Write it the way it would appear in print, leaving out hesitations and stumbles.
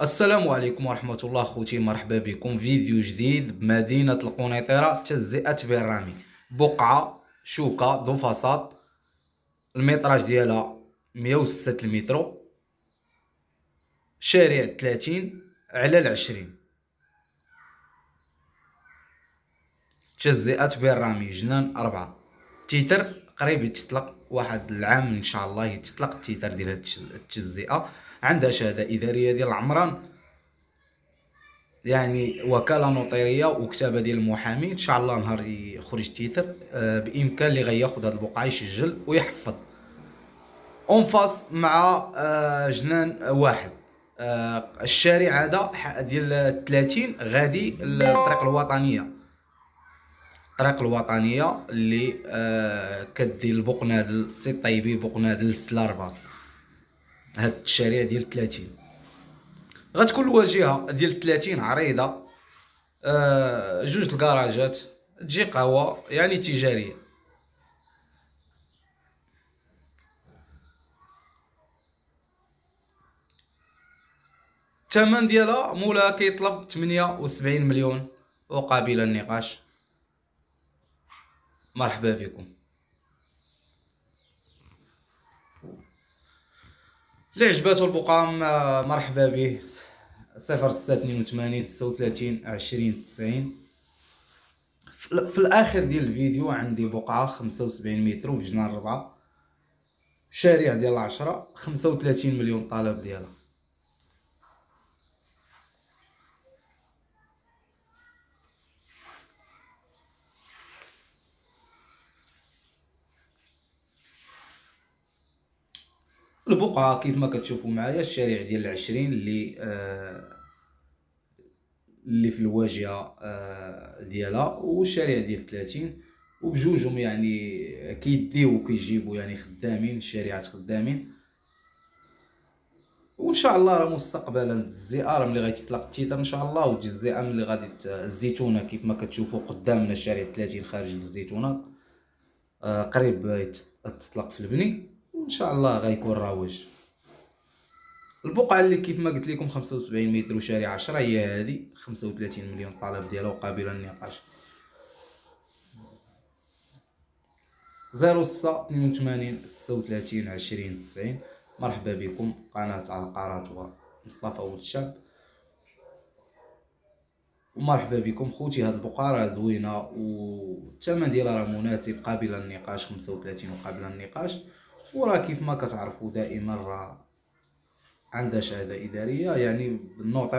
السلام عليكم ورحمة الله خوتي، مرحبا بكم فيديو جديد بمدينة القنيطرة تجزئة بالرامي. بقعة شوكة دو فاصات، المتراج ديالها 106 المترو، شارع 30 على 20، تجزئة بالرامي جنان 4. تيتر قريب يتطلق، واحد العام ان شاء الله يتطلق التيتر ديال هاد التجزئة. عندها شهادة إدارية ديال العمران، يعني وكاله نوطيريه وكتابه ديال المحامي. ان شاء الله نهار يخرج التيتر بامكان اللي غياخذ هاد البقعه يسجل ويحفظ اون فاس مع جنان واحد. الشارع هذا ديال 30 غادي للطريق الوطنيه، الطريق الوطنيه اللي كدير لبقنادل سي طيبي بقنادل سلارباط. هاد الشارع ديال 30 غتكون الواجهه ديال 30 عريضه، جوج الكراجات، تجي قهوة يعني تجارية. الثمن ديالها مولاها كيطلب 78 مليون وقابل النقاش. مرحبا بكم. اللي عجباتو البقعة مرحبا به، 0682 36 20 90. في الاخر ديال الفيديو عندي بقعة 75 متر في جنان 4، شارع ديال 10، 35 مليون طلب ديالها. البقعة كيف ما كتشوفوا معايا، الشارع ديال 20 اللي في الواجهه ديالها، والشارع ديال 30، وبجوجهم يعني كيديو وكيجيبوا يعني خدامين، الشارعات خدامين. وان شاء الله راه مستقبلا الزئاره ملي غيتطلق التيتر ان شاء الله، وتجي الزئه ملي غادي الزيتونه كيف ما كتشوفوا قدامنا الشارع 30 خارج الزيتونه قريب تطلق في البني، وان شاء الله غيكون راوج. البقعه اللي كيف ما قلت لكم 75 متر وشارع 10 هي هذه، 35 مليون طلب ديالها وقابله للنقاش. 0682 36 20 90. مرحبا بكم، قناة عقارات ومصطفى ولد الشعب. ومرحبا بكم خوتي. هاد البقعة راه زوينة والثمن ديالها راه مناسب، قابلة للنقاش، 35 وقابلة للنقاش. وراه كيف ما كتعرفوا دائما راه عندها شهادة إدارية، يعني بالنوطة